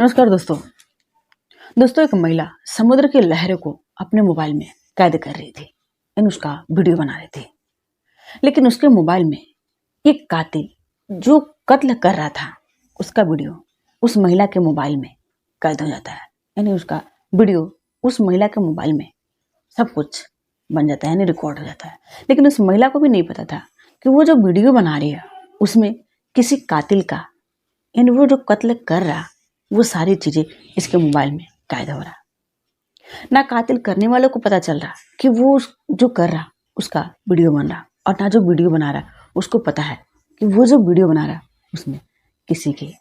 नमस्कार दोस्तों। एक महिला समुद्र की लहरों को अपने मोबाइल में कैद कर रही थी यानी उसका वीडियो बना रही थी। लेकिन उसके मोबाइल में एक कातिल जो कत्ल कर रहा था उसका वीडियो उस महिला के मोबाइल में कैद हो जाता है। यानी उसका वीडियो उस महिला के मोबाइल में सब कुछ बन जाता है, यानी रिकॉर्ड हो जाता है। लेकिन उस महिला को भी नहीं पता था कि वो जो वीडियो बना रही है उसमें किसी कातिल का, यानी वो जो कत्ल कर रहा, वो सारी चीजें इसके मोबाइल में कैद हो रहा। ना कातिल करने वालों को पता चल रहा कि वो जो कर रहा उसका वीडियो बन रहा, और ना जो वीडियो बना रहा उसको पता है कि वो जो वीडियो बना रहा उसमें किसी के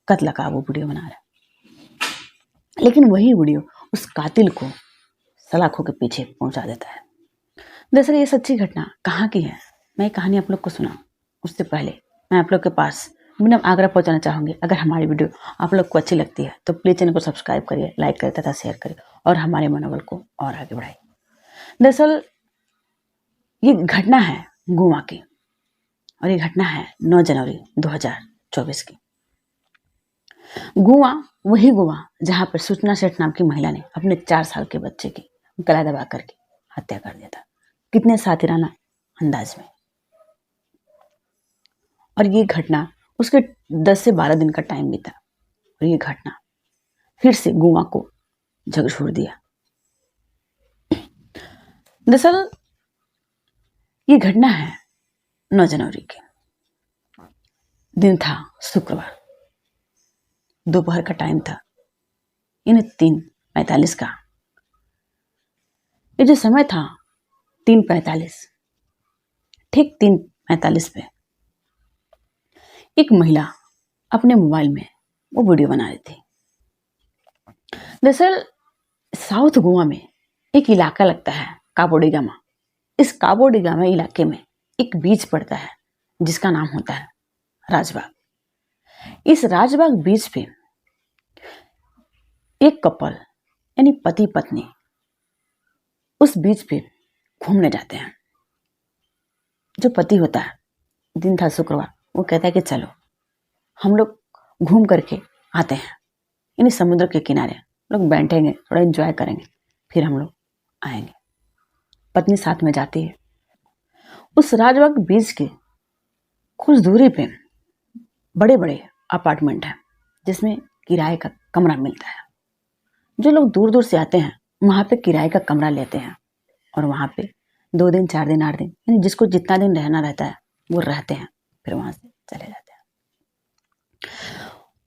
कत्ल का वो वीडियो बना रहा। लेकिन वही वीडियो उस कातिल को सलाखों के पीछे पहुंचा देता है। दरअसल ये सच्ची घटना कहाँ की है, मैं कहानी आप लोग को सुना उससे पहले मैं आप लोग के पास बिना आग्रह पहुंचाना चाहूंगी। अगर हमारी वीडियो आप लोग को अच्छी लगती है तो प्लीज चैनल को सब्सक्राइब करिए, लाइक करिए तथा शेयर करिए और हमारे मनोबल को और आगे बढ़ाइए। दरअसल ये घटना है गोवा की, और ये घटना है 9 जनवरी 2024 की। गोवा वही गोवा जहां पर सूचना सेठ नाम की महिला ने अपने 4 साल के बच्चे की गला दबा करके हत्या कर दिया था। कितने सातिराना अंदाज में। और ये घटना उसके 10 से 12 दिन का टाइम बीता और ये घटना फिर से गोवा को झकझोर दिया। दरअसल ये घटना है 9 जनवरी की। दिन था शुक्रवार, दोपहर का टाइम था, यानी 3:45 का। ये जो समय था 3:45, ठीक 3:45 पे एक महिला अपने मोबाइल में वो वीडियो बना रही थी। दरअसल साउथ गोवा में एक इलाका लगता है काबोडीगामा। इस काबोडीगामा इलाके में एक बीच पड़ता है जिसका नाम होता है राजबाग। इस राजबाग बीच पे एक कपल यानी पति पत्नी उस बीच पे घूमने जाते हैं। जो पति होता है, दिन था शुक्रवार, वो कहता है कि चलो हम लोग घूम करके आते हैं, यानी समुद्र के किनारे लोग बैठेंगे, थोड़ा एंजॉय करेंगे, फिर हम लोग आएंगे। पत्नी साथ में जाती है। उस राजबाग बीच के कुछ दूरी पे बड़े बड़े अपार्टमेंट हैं जिसमें किराए का कमरा मिलता है। जो लोग दूर दूर से आते हैं वहां पे किराए का कमरा लेते हैं और वहां पे 2 दिन 4 दिन 8 दिन, यानी जिसको जितना दिन रहना रहता है वो रहते हैं, फिर वहां से चले जाते हैं।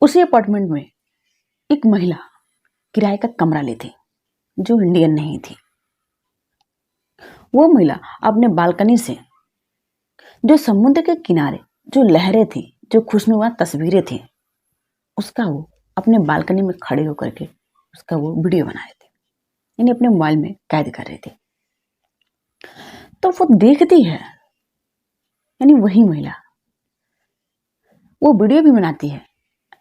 उसी अपार्टमेंट में एक महिला किराए का कमरा ली थी जो इंडियन नहीं थी। वो महिला अपने बालकनी से जो समुद्र के किनारे जो लहरें थी, जो खुशनुमा तस्वीरें थी, उसका वो अपने बालकनी में खड़े होकर के उसका वो वीडियो बना रहे थे, यानी अपने मोबाइल में कैद कर रहे थे। तो वो देखती है, यानी वही महिला वो वीडियो भी बनाती है,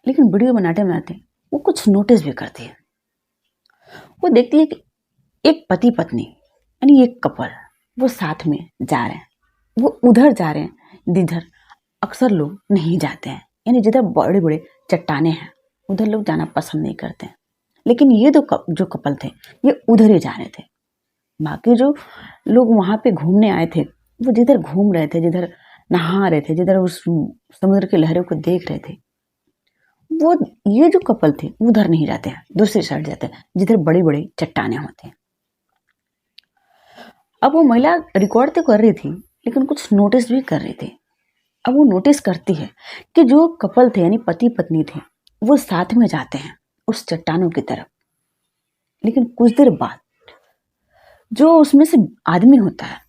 लेकिन वीडियो बनाते बनाते वो कुछ नोटिस भी करती है। वो देखती है कि एक पति पत्नी यानी एक कपल वो साथ में जा रहे हैं, वो उधर जा रहे हैं जिधर अक्सर लोग नहीं जाते हैं, यानी जिधर बड़े बड़े चट्टाने हैं उधर लोग जाना पसंद नहीं करते हैं। लेकिन ये जो कपल थे ये उधर ही जा रहे थे। बाकी जो लोग वहां पे घूमने आए थे वो जिधर घूम रहे थे, जिधर नहा रहे थे, जिधर उस समुद्र की लहरों को देख रहे थे, वो ये जो कपल थे उधर नहीं जाते हैं, दूसरी साइड जाते हैं जिधर बड़ी बड़ी चट्टाने होते हैं। अब वो महिला रिकॉर्ड तो कर रही थी लेकिन कुछ नोटिस भी कर रही थी। अब वो नोटिस करती है कि जो कपल थे यानी पति पत्नी थे वो साथ में जाते हैं उस चट्टानों की तरफ, लेकिन कुछ देर बाद जो उसमें से आदमी होता है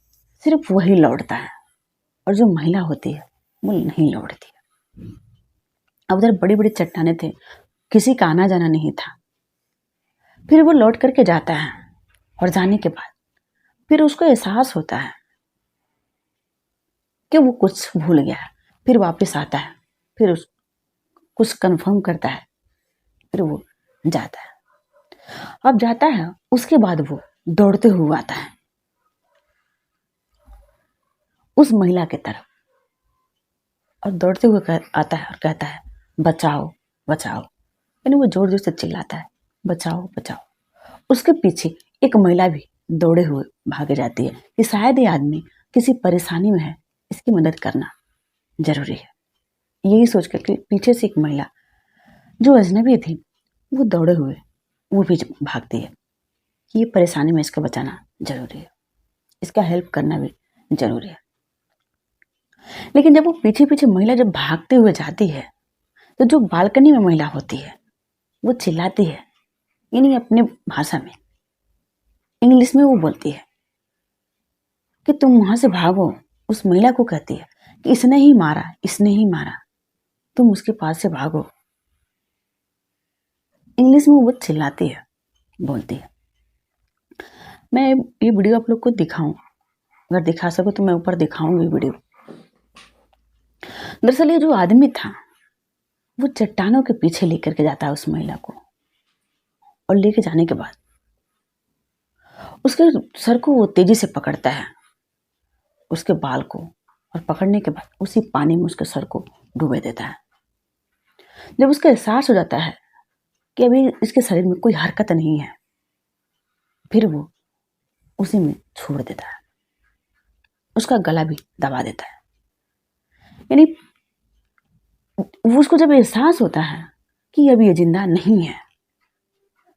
सिर्फ वही लौटता है और जो महिला होती है वो नहीं लौटती है। अब उधर बड़ी बड़ी चट्टाने थे, किसी का आना जाना नहीं था। फिर वो लौट करके जाता है और जाने के बाद फिर उसको एहसास होता है कि वो कुछ भूल गया है। फिर वापस आता है, फिर कुछ कंफर्म करता है, फिर वो जाता है। अब जाता है, उसके बाद वो दौड़ते हुए आता है उस महिला की तरफ और दौड़ते हुए आता है और कहता है बचाओ बचाओ। यानी वो जोर जोर से चिल्लाता है, बचाओ बचाओ। उसके पीछे एक महिला भी दौड़े हुए भागे जाती है कि शायद ये आदमी किसी परेशानी में है, इसकी मदद करना जरूरी है। यही सोच करके पीछे से एक महिला जो अजनबी थी वो दौड़े हुए वो भी भागती है कि ये परेशानी में इसको बचाना जरूरी है, इसका हेल्प करना भी जरूरी है। लेकिन जब वो पीछे पीछे महिला जब भागते हुए जाती है तो जो बालकनी में महिला होती है वो चिल्लाती है, यानी अपने भाषा में, इंग्लिश में वो बोलती है कि तुम वहां से भागो। उस महिला को कहती है कि इसने ही मारा, इसने ही मारा, तुम उसके पास से भागो। इंग्लिश में वो चिल्लाती है, बोलती है। मैं ये वीडियो आप लोग को दिखाऊं, अगर दिखा सको तो मैं ऊपर दिखाऊंगी वीडियो। दरअसल ये जो आदमी था वो चट्टानों के पीछे लेकर के जाता है उस महिला को, और लेके जाने के बाद उसके सर को वो तेजी से पकड़ता है, उसके बाल को, और पकड़ने के बाद उसी पानी में उसके सर को डूबे देता है। जब उसका एहसास हो जाता है कि अभी इसके शरीर में कोई हरकत नहीं है, फिर वो उसी में छोड़ देता है, उसका गला भी दबा देता है। यानी वो उसको जब एहसास होता है कि अभी ये जिंदा नहीं है,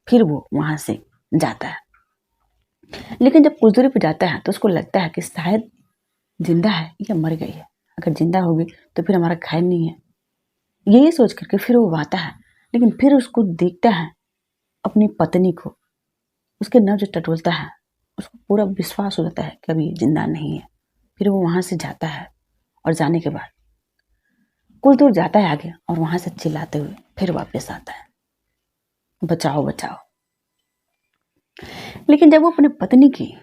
फिर वो वहां से जाता है। लेकिन जब कुछ दूरी पर जाता है तो उसको लगता है कि शायद जिंदा है या मर गई है, अगर जिंदा होगी तो फिर हमारा खैर नहीं है। यही सोच करके फिर वो आता है, लेकिन फिर उसको देखता है अपनी पत्नी को, उसके नब्ज टटोलता है, उसको पूरा विश्वास हो जाता है कि अभी जिंदा नहीं है। फिर वो वहां से जाता है, और जाने के बाद कुछ दूर जाता है आगे, और वहां से चिल्लाते हुए फिर वापस आता है, बचाओ बचाओ। लेकिन जब वो अपने पत्नी की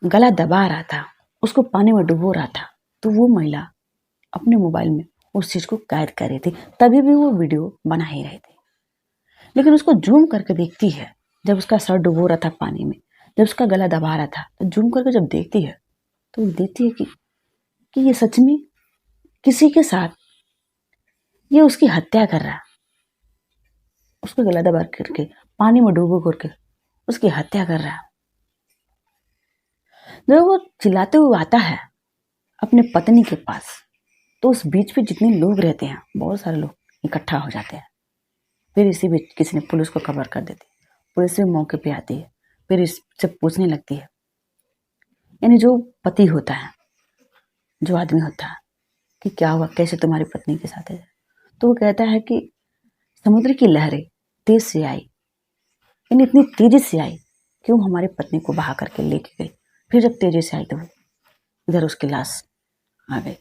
गला दबा रहा था, उसको पानी में डुबो रहा था, तो वो महिला अपने मोबाइल में उस चीज को कैद कर रही थी। तभी भी वो वीडियो बना ही रही थी। लेकिन उसको जूम करके देखती है, जब उसका सर डुबो रहा था पानी में, जब उसका गला दबा रहा था, तो जूम करके जब देखती है तो वो देखती है कि ये सच में किसी के साथ ये उसकी हत्या कर रहा है, उसको गला दबा करके पानी में डूबो करके उसकी हत्या कर रहा है। जब वो चिल्लाते हुए आता है अपने पत्नी के पास, तो उस बीच पे जितने लोग रहते हैं, बहुत सारे लोग इकट्ठा हो जाते हैं। फिर इसी बीच किसी ने पुलिस को खबर कर देती है, पुलिस भी मौके पे आती है, फिर इससे पूछने लगती है। यानी जो पति होता है, जो आदमी होता है, कि क्या हुआ, कैसे तुम्हारी पत्नी के साथ है, तो वो कहता है कि समुद्र की लहरें तेज से आई, यानी इतनी तेजी से आई कि वो हमारी पत्नी को बहा करके लेके गई। फिर जब तेजी से आई तो वो इधर उसकी लाश आ गई,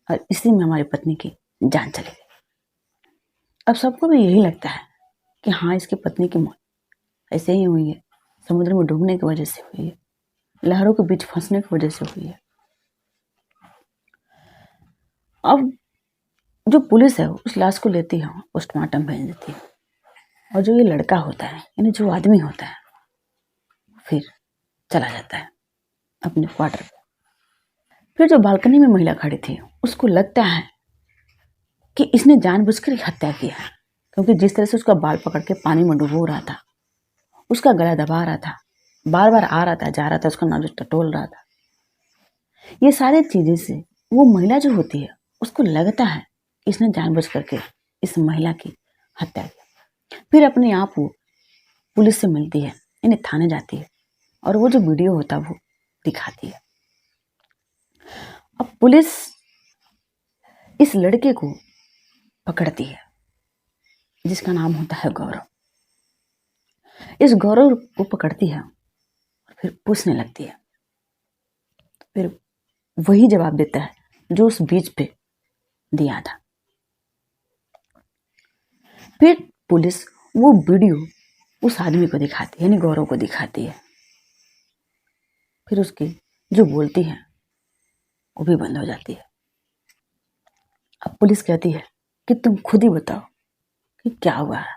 और इसी में हमारी पत्नी की जान चली गई। अब सबको भी यही लगता है कि हाँ, इसकी पत्नी की मौत ऐसे ही हुई है, समुद्र में डूबने की वजह से हुई है, लहरों के बीच फंसने की वजह से हुई है। अब जो पुलिस है उस लाश को लेती है, पोस्टमार्टम भेज देती है, और जो ये लड़का होता है, यानी जो आदमी होता है, फिर चला जाता है अपने क्वार्टर पे। फिर जो बालकनी में महिला खड़ी थी उसको लगता है कि इसने जानबूझकर हत्या किया है, क्योंकि जिस तरह से उसका बाल पकड़ के पानी में डुबो रहा था, उसका गला दबा रहा था, बार बार आ रहा था, जा रहा था, उसका नाम टटोल रहा था, ये सारी चीजें से वो महिला जो होती है उसको लगता है इसने जानबूझ करके इस महिला की हत्या की। फिर अपने आप वो पुलिस से मिलती है, यानी थाने जाती है, और वो जो वीडियो होता है वो दिखाती है। अब पुलिस इस लड़के को पकड़ती है, जिसका नाम होता है गौरव। इस गौरव को पकड़ती है और फिर पूछने लगती है। फिर वही जवाब देता है जो उस बीच पे दिया था। फिर पुलिस वो वीडियो उस आदमी को दिखाती है, यानी गौरव को दिखाती है। फिर उसकी जो बोलती है वो भी बंद हो जाती है। अब पुलिस कहती है कि तुम खुद ही बताओ कि क्या हुआ है,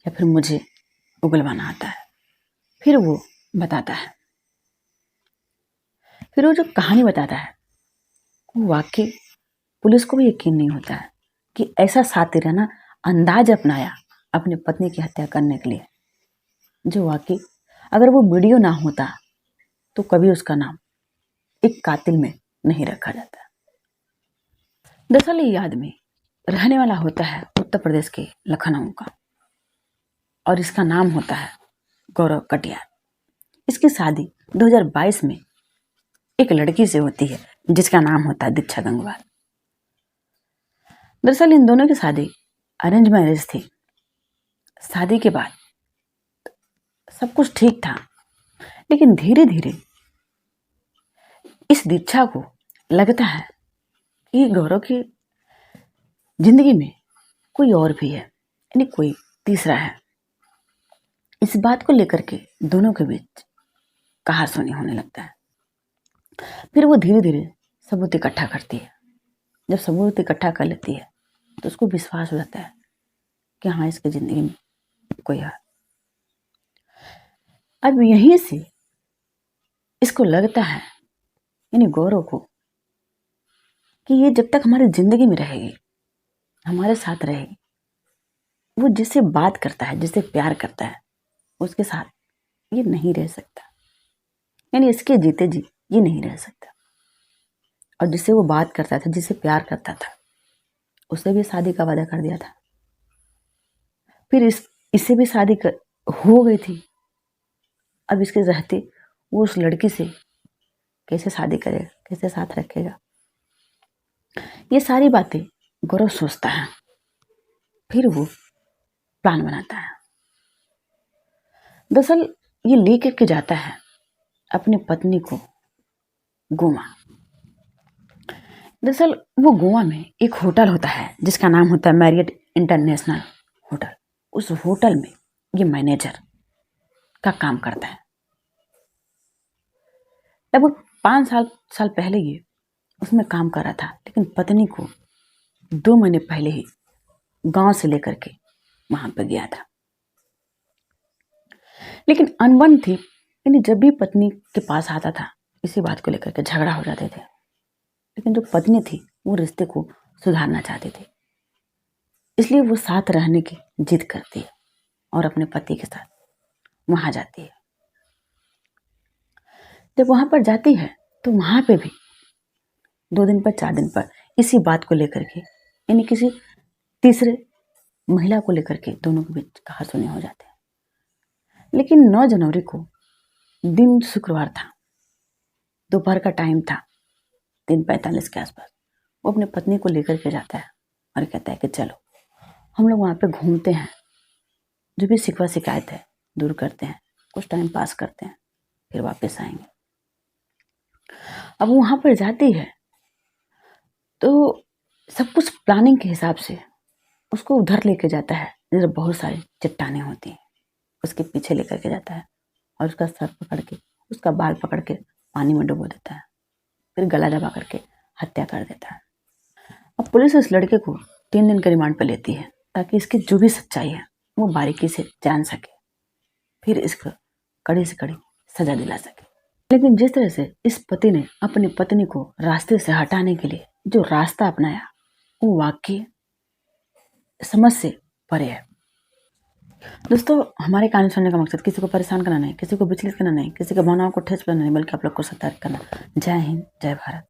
या फिर मुझे उगलवाना आता है। फिर वो बताता है, फिर वो जो कहानी बताता है वो वाकई पुलिस को भी यकीन नहीं होता है कि ऐसा साथी रहना अंदाज अपनाया अपनी पत्नी की हत्या करने के लिए, जो वाकई अगर वो वीडियो ना होता तो कभी उसका नाम एक कातिल में नहीं रखा जाता। दरअसल ये आदमी रहने वाला होता है उत्तर प्रदेश के लखनऊ का और इसका नाम होता है गौरव कटियार। इसकी शादी 2022 में एक लड़की से होती है जिसका नाम होता है दीक्षा गंगवार। दरअसल इन दोनों की शादी अरेंज मैरिज थी। शादी के बाद सब कुछ ठीक था, लेकिन धीरे धीरे इस दीक्षा को लगता है कि गौरव की जिंदगी में कोई और भी है, यानी कोई तीसरा है। इस बात को लेकर के दोनों के बीच कहासुनी होने लगता है। फिर वो धीरे धीरे सबूत इकट्ठा करती है। जब सबूत इकट्ठा कर लेती है तो उसको विश्वास हो जाता है कि हाँ, इसकी जिंदगी में कोई है। अब यहीं से इसको लगता है, यानी गौरव को, कि ये जब तक हमारी जिंदगी में रहेगी, हमारे साथ रहेगी, वो जिससे बात करता है, जिससे प्यार करता है, उसके साथ ये नहीं रह सकता, यानी इसके जीते जी ये नहीं रह सकता। और जिससे वो बात करता था, जिससे प्यार करता था, उससे भी शादी का वादा कर दिया था। फिर इससे भी शादी हो गई थी। अब इसके रहते वो उस लड़की से कैसे शादी करेगा, कैसे साथ रखेगा, ये सारी बातें गौरव सोचता है। फिर वो प्लान बनाता है। दरअसल ये लेकर के जाता है अपनी पत्नी को गोवा। दरअसल वो गोवा में एक होटल होता है जिसका नाम होता है मैरियट इंटरनेशनल होटल। उस होटल में ये मैनेजर का काम करता है। लगभग 5 साल पहले ये उसमें काम कर रहा था, लेकिन पत्नी को 2 महीने पहले ही गांव से लेकर के वहां पर गया था। लेकिन अनबन थी, यानी जब भी पत्नी के पास आता था इसी बात को लेकर के झगड़ा हो जाते थे। लेकिन जो पत्नी थी वो रिश्ते को सुधारना चाहती थी, इसलिए वो साथ रहने की जिद करती है और अपने पति के साथ वहां जाती है। जब वहां पर जाती है तो वहां पे भी 2 दिन पर 4 दिन पर इसी बात को लेकर के, यानी किसी तीसरे महिला को लेकर के दोनों के बीच कहासुनी हो जाते हैं। लेकिन 9 जनवरी को दिन शुक्रवार था, दोपहर का टाइम था, 3:45 के आसपास। वो अपनी पत्नी को लेकर के जाता है और कहता है कि चलो हम लोग वहाँ पे घूमते हैं, जो भी शिकवा शिकायत है दूर करते हैं, कुछ टाइम पास करते हैं, फिर वापस आएंगे। अब वहाँ पर जाती है तो सब कुछ प्लानिंग के हिसाब से उसको उधर लेके जाता है जिधर बहुत सारी चट्टानें होती हैं। उसके पीछे लेकर के जाता है और उसका सर पकड़ के, उसका बाल पकड़ के पानी में डुबो देता है, फिर गला दबा करके हत्या कर देता है। अब पुलिस इस लड़के को 3 दिन के रिमांड पर लेती है ताकि इसकी जो भी सच्चाई है वो बारीकी से जान सके, फिर इसको कड़ी से कड़ी सजा दिला सके। लेकिन जिस तरह से इस पति ने अपनी पत्नी को रास्ते से हटाने के लिए जो रास्ता अपनाया, वो वाकई समझ से परे है। दोस्तों, हमारे कहानी सुनने का मकसद किसी को परेशान करना नहीं, किसी को विचलित करना नहीं, किसी की भावनाओं को ठेस पहुंचाना नहीं, बल्कि आप लोग को सतर्क करना। जय हिंद, जय भारत।